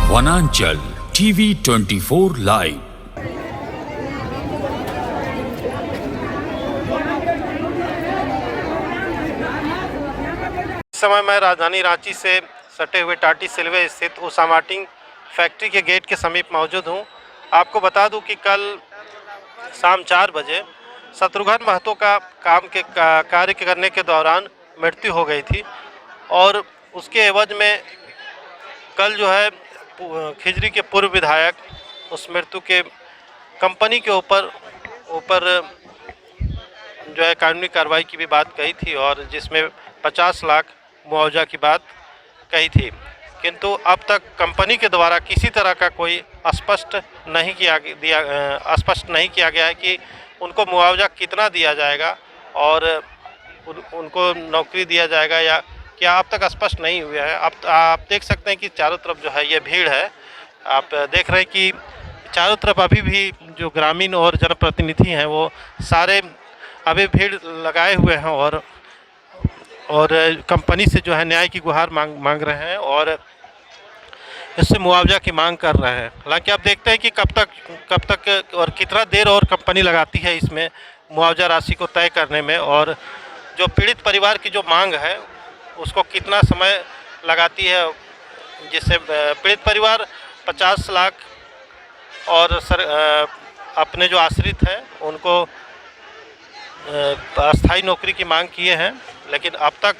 वनांचल TV 24 live. इस समय मैं राजधानी रांची से सटे हुए टाटी सिलवे स्थित उषा मार्टिन फैक्ट्री के गेट के समीप मौजूद हूं। आपको बता दूं कि कल शाम 4 बजे शत्रुघ्न महतो का कार्य करने के दौरान मृत्यु हो गई थी और उसके एवज में कल जो है खिजरी के पूर्व विधायक उस मृत्यु के कंपनी के ऊपर जो है कानूनी कार्रवाई की भी बात कही थी और जिसमें 50 लाख मुआवजा की बात कही थी, किंतु अब तक कंपनी के द्वारा किसी तरह का कोई स्पष्ट नहीं किया गया है कि उनको मुआवजा कितना दिया जाएगा और उनको नौकरी दिया जाएगा या क्या, अब तक स्पष्ट नहीं हुआ है। अब आप देख सकते हैं कि चारों तरफ जो है ये भीड़ है। आप देख रहे हैं कि चारों तरफ अभी भी जो ग्रामीण और जनप्रतिनिधि हैं वो सारे अभी भीड़ लगाए हुए हैं और कंपनी से जो है न्याय की गुहार मांग रहे हैं और इससे मुआवजा की मांग कर रहे हैं। हालांकि आप देखते हैं कि कब तक और कितना देर और कंपनी लगाती है इसमें मुआवजा राशि को तय करने में, और जो पीड़ित परिवार की जो मांग है उसको कितना समय लगाती है, जिससे पीड़ित परिवार 50 लाख और अपने जो आश्रित हैं उनको अस्थायी नौकरी की मांग किए हैं, लेकिन अब तक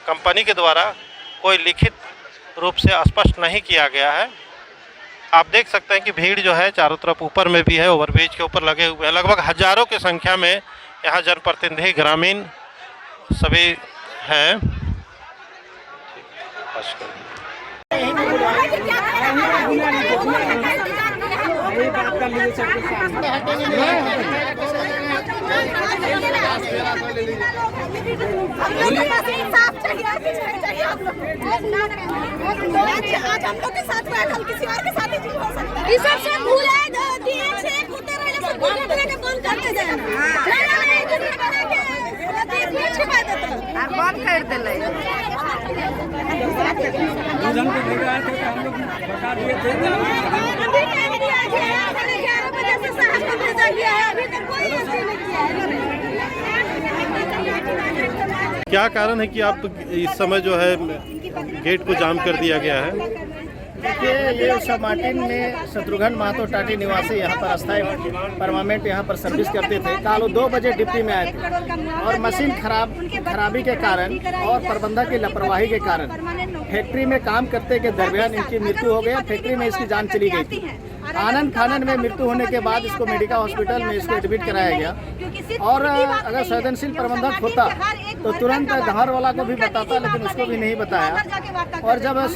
कंपनी के द्वारा कोई लिखित रूप से स्पष्ट नहीं किया गया है। आप देख सकते हैं कि भीड़ जो है चारों तरफ ऊपर में भी है, ओवरब्रिज के ऊपर लगे हुए हैं। लगभग हजारों की संख्या में यहाँ जनप्रतिनिधि ग्रामीण सभी हैं। आज हम लोग के साथ हुआ, कल किसी और के साथ ही हो सकता है। इस सबसे भूल है होते रहे सब के बंद करते जाए बंद कर देले। दूधन को भेज रहे थे हम लोग बता दिए थे। अभी टाइम दिया है, 11 बजे से साहब को भेजा गया है, अभी तक कोई ऐसी नहीं किया है। क्या कारण है कि आप इस समय जो है गेट को जाम कर दिया गया है? देखिए, ये उषा मार्टिन में शत्रुघ्न महतो टाटी निवासी यहाँ पर अस्थायी परमानेंट यहाँ पर सर्विस करते थे। कल 2 बजे ड्यूटी में आए थे और मशीन खराबी के कारण और प्रबंधक की लापरवाही के कारण फैक्ट्री में काम करते के दरमियान इनकी मृत्यु हो गई। फैक्ट्री में इसकी जान चली गई थी। आनंद फानन में मृत्यु होने के बाद इसको मेडिकल हॉस्पिटल में इसको एडमिट कराया गया और अगर संवेदनशील प्रबंधक होता तो तुरंत घर वाला को भी बताता, लेकिन उसको भी नहीं बताया। और जब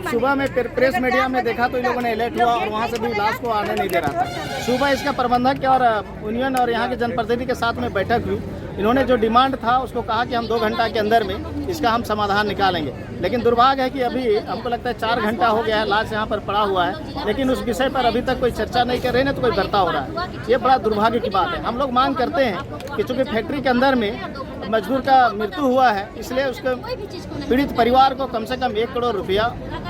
सुबह में प्रेस मीडिया में देखा तो इन लोगों ने अलर्ट हुआ और वहाँ से भी लाश को आने नहीं दे रहा था। सुबह इसका प्रबंधक और यूनियन और यहाँ के जनप्रतिनिधि के साथ में बैठक हुई। इन्होंने जो डिमांड था उसको कहा कि हम 2 घंटा के अंदर में इसका हम समाधान निकालेंगे, लेकिन दुर्भाग्य है कि अभी हमको लगता है 4 घंटा हो गया है लाश यहाँ पर पड़ा हुआ है, लेकिन उस विषय पर अभी तक कोई चर्चा नहीं कर रहे हैं, तो कोई बर्ताव हो रहा है। ये बड़ा दुर्भाग्य की बात है। हम लोग मांग करते हैं कि चूँकि फैक्ट्री के अंदर में मजदूर का मृत्यु हुआ है, इसलिए उसके पीड़ित परिवार को कम से कम 1 करोड़ रुपया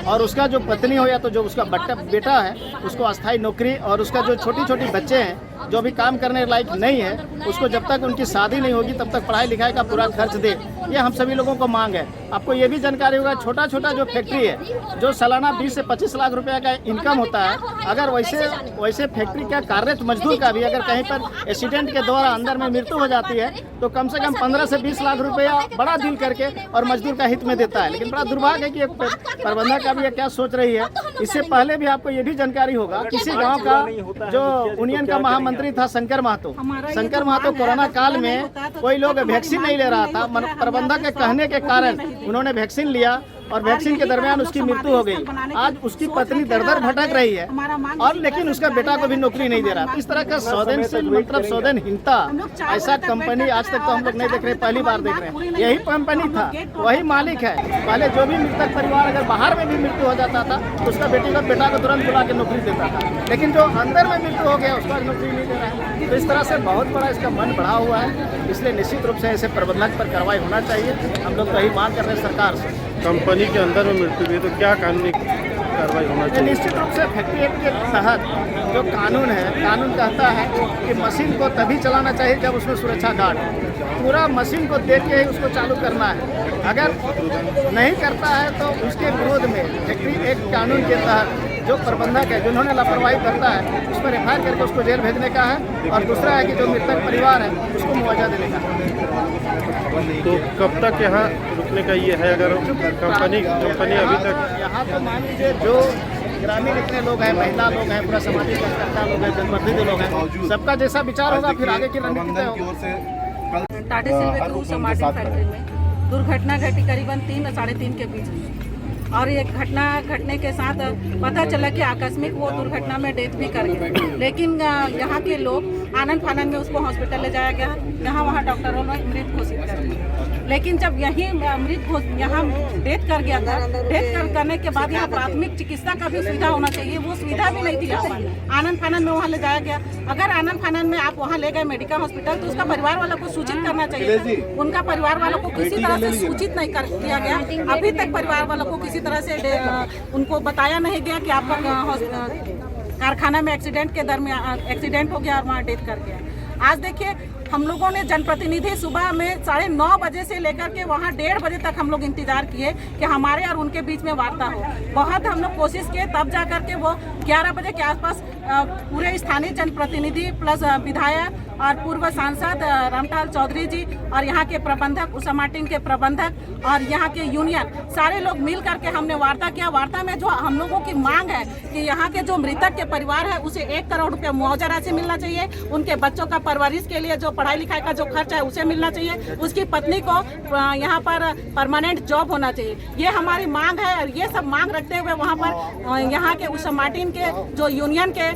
और उसका जो पत्नी हो या तो जो उसका बेटा है उसको अस्थायी नौकरी और उसका जो छोटी बच्चे हैं जो भी काम करने लायक नहीं है उसको जब तक उनकी शादी नहीं होगी तब तक पढ़ाई लिखाई का पूरा खर्च दे। ये हम सभी लोगों को मांग है। आपको ये भी जानकारी होगा, छोटा जो फैक्ट्री है जो सालाना 20 से 25 लाख रुपया का इनकम होता है, अगर वैसे फैक्ट्री का कार्यरत मजदूर का भी अगर कहीं पर एक्सीडेंट के द्वारा अंदर में मृत्यु हो जाती है तो कम से कम 15 से 20 लाख रुपया बड़ा डील करके और मजदूर का हित में देता है। लेकिन बड़ा दुर्भाग्य है कि प्रबंधक अभी क्या सोच रही है। इससे पहले भी आपको ये भी जानकारी होगा, किसी गाँव का जो यूनियन का महामंत्री था शंकर महतो कोरोना काल में कोई लोग वैक्सीन नहीं ले रहा था, प्रबंधक के कहने के कारण उन्होंने वैक्सीन लिया और वैक्सीन के दरमियान उसकी मृत्यु हो गई। आज उसकी पत्नी दर भटक रही है और लेकिन उसका बेटा को भी नौकरी नहीं दे रहा। इस तरह का संवेदनहीनता ऐसा कंपनी आज तक तो हम लोग नहीं देख रहे, पहली बार देख रहे हैं। यही कंपनी था, वही मालिक है। पहले जो भी मृतक परिवार अगर बाहर में भी मृत्यु हो जाता था तो उसका बेटा को तुरंत बुला के नौकरी देता था, लेकिन जो अंदर में मृत्यु हो गया उसको नौकरी नहीं दे रहा है। तो इस तरह से बहुत बड़ा इसका मन बढ़ा हुआ है, इसलिए निश्चित रूप से ऐसे प्रबंधक पर कार्रवाई होना चाहिए। हम लोग तो यही मांग कर रहे हैं सरकार से। कंपनी के अंदर में मृत्यु हुई तो क्या कानूनी कार्रवाई होना ये निश्चित रूप से फैक्ट्री एक्ट के तहत जो कानून है, कानून कहता है कि मशीन को तभी चलाना चाहिए जब उसमें सुरक्षा गार्ड हो। पूरा मशीन को देख के ही उसको चालू करना है। अगर नहीं करता है तो उसके विरोध में फैक्ट्री एक्ट कानून के तहत जो प्रबंधक है, जिन्होंने लापरवाही करता है, उस पर एफ करके उसको जेल भेजने का है। और दूसरा है कि जो मृतक परिवार है उसको मुआवजा देने का है। तो कब तक यहाँ रुकने का ये है? अगर कंपनी अभी तक यहाँ तो मान लीजिए जो ग्रामीण इतने लोग हैं, महिला लोग हैं, पूरा सामाजिक कार्यकर्ता लोग हैं, जनप्रतिनिधि लोग हैं, सबका जैसा विचार होगा फिर आगे की रणनीति तय होगी। टाटा सिल्वे की उषा मार्टिन फैक्ट्री में दुर्घटना घटी करीबन 3 और 3:30 के बीच में। और ये घटना घटने के साथ पता चला कि आकस्मिक वो दुर्घटना में डेथ भी कर गए। लेकिन यहाँ के लोग आनंद फानंद में उसको हॉस्पिटल ले जाया गया, जहाँ वहाँ डॉक्टरों ने मृत घोषित कर दिया। लेकिन जब यही यहाँ डेथ कर गया था, डेथ करने के बाद यहाँ प्राथमिक चिकित्सा का भी सुविधा होना चाहिए, वो सुविधा भी नहीं थी। आनंद फानंद में वहाँ ले जाया गया। अगर आनंद फानंद में आप वहाँ ले गए मेडिकल हॉस्पिटल, तो उसका परिवार वालों को सूचित करना चाहिए। उनका परिवार वालों को किसी तरह से सूचित नहीं कर किया गया। अभी तक परिवार वालों को किसी तरह से उनको बताया नहीं गया कि आपका कारखाना में एक्सीडेंट के दरमियान एक्सीडेंट हो गया और वहाँ डेथ कर गया। आज देखिए, हम लोगों ने जनप्रतिनिधि सुबह में 9:30 बजे से लेकर के वहाँ 1:30 बजे तक हम लोग इंतजार किए कि हमारे और उनके बीच में वार्ता हो। बहुत हम लोग कोशिश किए, तब जा करके वो 11 बजे के आसपास पूरे स्थानीय जनप्रतिनिधि प्लस विधायक और पूर्व सांसद रामटाल चौधरी जी और यहाँ के प्रबंधक, उषा मार्टिन के प्रबंधक और यहाँ के यूनियन, सारे लोग मिल करके हमने वार्ता किया। वार्ता में जो हम लोगों की मांग है कि यहाँ के जो मृतक के परिवार है उसे 1 करोड़ रुपये मुआवजा राशि मिलना चाहिए। उनके बच्चों का परवरिश के लिए जो पढ़ाई लिखाई का जो खर्च है उसे मिलना चाहिए। उसकी पत्नी को यहाँ पर परमानेंट जॉब होना चाहिए। ये हमारी मांग है। और ये सब मांग रखते हुए वहाँ पर यहाँ के उषा मार्टिन के जो यूनियन के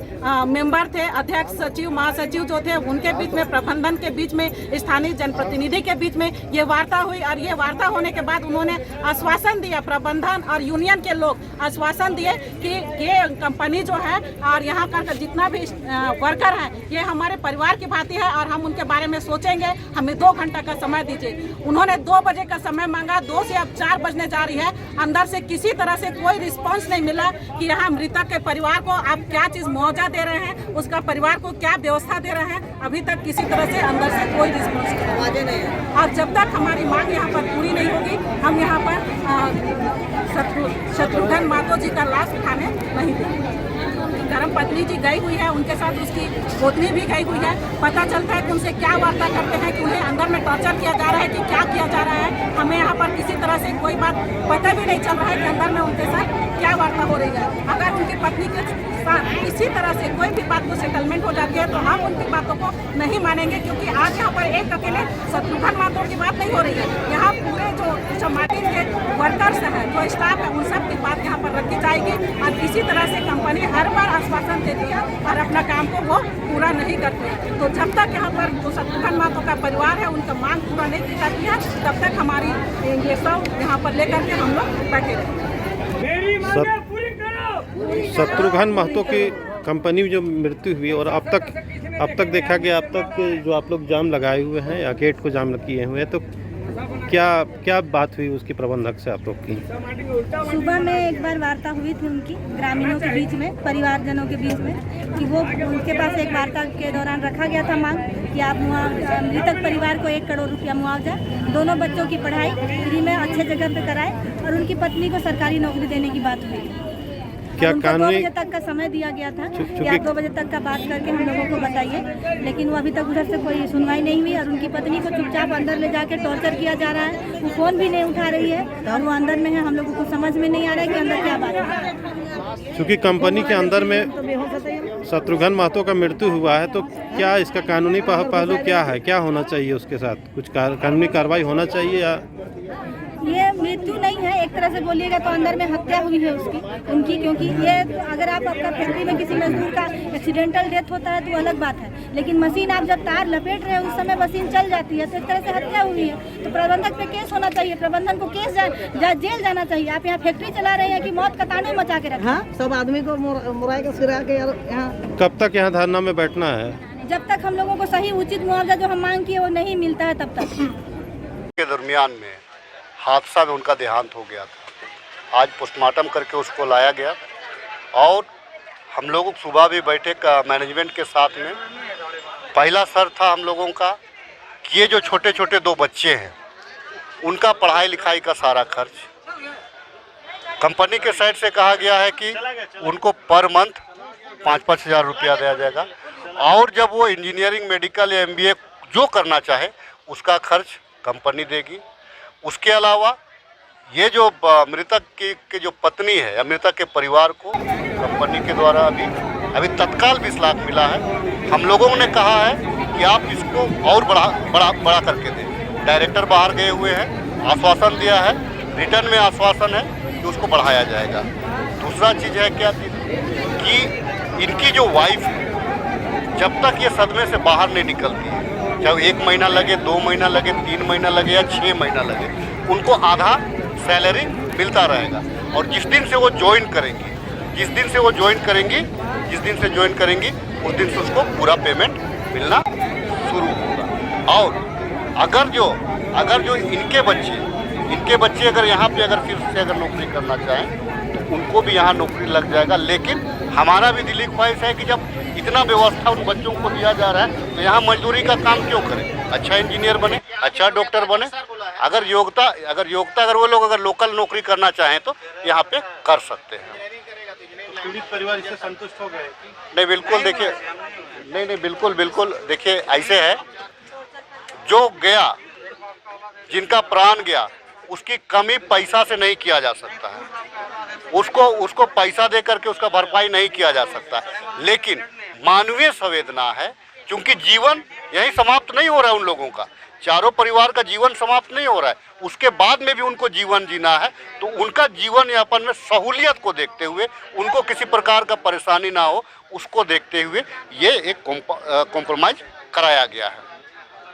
मेंबर थे, अध्यक्ष, सचिव, महासचिव जो थे, उनके बीच में, प्रबंधन के बीच में, स्थानीय जनप्रतिनिधि के बीच में ये वार्ता हुई। और ये वार्ता होने के बाद उन्होंने आश्वासन दिया, प्रबंधन और यूनियन के लोग आश्वासन दिए कि ये कंपनी जो है और यहाँ का जितना भी वर्कर है ये हमारे परिवार की भांति है और हम उनके बारे में सोचेंगे, हमें 2 घंटा का समय दीजिए। उन्होंने 2 बजे का समय मांगा, 2 से अब 4 बजने जा रही है। अंदर से किसी तरह से कोई रिस्पांस नहीं मिला कि यहाँ मृतक के परिवार को आप क्या चीज मुआवजा दे रहे हैं, उसका परिवार को क्या व्यवस्था दे रहे हैं। अभी तक किसी तरह से अंदर से कोई रिस्पांस नहीं है। और जब तक हमारी मांग यहाँ पर पूरी नहीं होगी, हम यहाँ पर शत्रुघ्न महतो जी का लाश उठाने नहीं देंगे। धर्म पत्नी जी गई हुई है, उनके साथ उसकी पोतनी भी गई हुई है। पता चलता है कि उनसे क्या वार्ता करते हैं कि उन्हें अंदर में टॉर्चर किया जा रहा है कि क्या किया जा रहा है। हमें यहाँ पर किसी तरह से कोई बात पता भी नहीं चल रहा है कि अंदर में उनके साथ क्या वार्ता हो रही है। अगर उनकी पत्नी के साथ किसी तरह से कोई भी बात को सेटलमेंट हो जाती है तो हम उनकी बातों को नहीं मानेंगे, क्योंकि आज यहाँ पर एक अकेले शत्रुघ्न महतो की बात नहीं हो रही है। यहाँ पूरे जो उषा मार्टिन के वर्कर्स हैं, जो स्टाफ है, उन सब की बात यहाँ पर रखी जाएगी। और किसी तरह से कंपनी हर बार आश्वासन देती है और अपना काम को वो पूरा नहीं करती है। तो जब तक यहाँ पर जो शत्रुघ्न महतो का परिवार है उनका मांग पूरा नहीं की जाती है, तब तक हमारी ये सब यहाँ पर लेकर के हम लोग बैठे रहेंगे। शत्रुघ्न महतो की कंपनी में जो मृत्यु हुई और अब तक देखा गया, अब तक जो आप लोग जाम लगाए हुए हैं या गेट को जाम किए हुए हैं, तो क्या बात हुई उसकी प्रबंधक से आप लोग की? सुबह में एक बार वार्ता हुई थी उनकी ग्रामीणों के बीच में, परिवारजनों के बीच में, कि वो उनके पास एक वार्ता के दौरान रखा गया था मांग कि आप मृतक परिवार को 1 करोड़ रुपया मुआवजा, दोनों बच्चों की पढ़ाई फ्री में अच्छे जगह पे कराए और उनकी पत्नी को सरकारी नौकरी देने की बात हुई। क्या कानूनी 2 बजे तक का समय दिया गया था कि आप 2 बजे तक का बात करके हम लोगों को बताइए, लेकिन वो अभी तक उधर से कोई सुनवाई नहीं हुई और उनकी पत्नी को चुपचाप अंदर ले जाके टॉर्चर किया जा रहा है। वो फ़ोन भी नहीं उठा रही है और वो अंदर में है। हम लोगों को समझ में नहीं आ रहा है कि अंदर क्या बात है। क्योंकि कंपनी के अंदर में शत्रुघ्न महतो का मृत्यु हुआ है, तो क्या इसका कानूनी पहलू क्या है, क्या होना चाहिए उसके साथ? कुछ कानूनी कार्रवाई होना चाहिए या? ये मृत्यु नहीं है, एक तरह से बोलिएगा तो अंदर में हत्या हुई है उनकी, क्योंकि ये अगर आप आपका फैक्ट्री में किसी मजदूर का एक्सीडेंटल डेथ होता है तो अलग बात है, लेकिन मशीन आप जब तार लपेट रहे हैं उस समय मशीन चल जाती है, तो एक तरह से हत्या हुई है। तो प्रबंधक पे केस होना चाहिए, प्रबंधन को केस जेल जाना चाहिए। आप यहाँ फैक्ट्री चला रहे हैं कि मौत का तांडव मचा के रखा, सब आदमी को मुराई के सिरा के यहाँ। कब तक यहाँ धरना में बैठना है? जब तक हम लोगों को सही उचित मुआवजा जो हम मांग किए वो नहीं मिलता है तब तक। के दरमियान में हादसा में उनका देहांत हो गया था आज पोस्टमार्टम करके उसको लाया गया। और हम लोग सुबह भी बैठे मैनेजमेंट के साथ में। पहला सर था हम लोगों का कि ये जो छोटे छोटे 2 बच्चे हैं उनका पढ़ाई लिखाई का सारा खर्च कंपनी के साइड से कहा गया है कि उनको पर मंथ 5-5 हज़ार रुपया दिया जाएगा। और जब वो इंजीनियरिंग, मेडिकल या MBA जो करना चाहे उसका खर्च कंपनी देगी। उसके अलावा ये जो मृतक की जो पत्नी है या मृतक के परिवार को कंपनी के द्वारा अभी तत्काल 20 लाख मिला है। हम लोगों ने कहा है कि आप इसको और बड़ा करके दें। डायरेक्टर बाहर गए हुए हैं, आश्वासन दिया है, रिटर्न में आश्वासन है कि उसको बढ़ाया जाएगा। दूसरा चीज़ है क्या कि इनकी जो वाइफ है जब तक ये सदमे से बाहर नहीं निकलती है, चाहे 1 महीना लगे, 2 महीना लगे, 3 महीना लगे या 6 महीना लगे, उनको आधा सैलरी मिलता रहेगा। और जिस दिन से वो ज्वाइन करेंगी उस दिन से उसको पूरा पेमेंट मिलना शुरू होगा। और अगर जो इनके बच्चे अगर यहाँ पे अगर फिर से अगर नौकरी करना चाहें तो उनको भी यहाँ नौकरी लग जाएगा। लेकिन हमारा भी दिली ख्वाहिश है कि जब इतना व्यवस्था उन बच्चों को दिया जा रहा है तो यहाँ मजदूरी का काम क्यों करें, अच्छा इंजीनियर बने, अच्छा डॉक्टर बने। अगर वो लोग अगर लोकल नौकरी करना चाहें तो यहाँ पे कर सकते हैं। पीड़ित परिवार इससे संतुष्ट हो गए? नहीं, बिल्कुल देखिए, नहीं बिल्कुल देखिए, ऐसे है जो गया, जिनका प्राण गया, उसकी कमी पैसा से नहीं किया जा सकता है। उसको पैसा दे करके उसका भरपाई नहीं किया जा सकता है। लेकिन मानवीय संवेदना है, क्योंकि जीवन यही समाप्त नहीं हो रहा है उन लोगों का, चारों परिवार का जीवन समाप्त नहीं हो रहा है, उसके बाद में भी उनको जीवन जीना है। तो उनका जीवन यापन में सहूलियत को देखते हुए, उनको किसी प्रकार का परेशानी ना हो उसको देखते हुए ये एक कॉम्प्रोमाइज़ कराया गया है।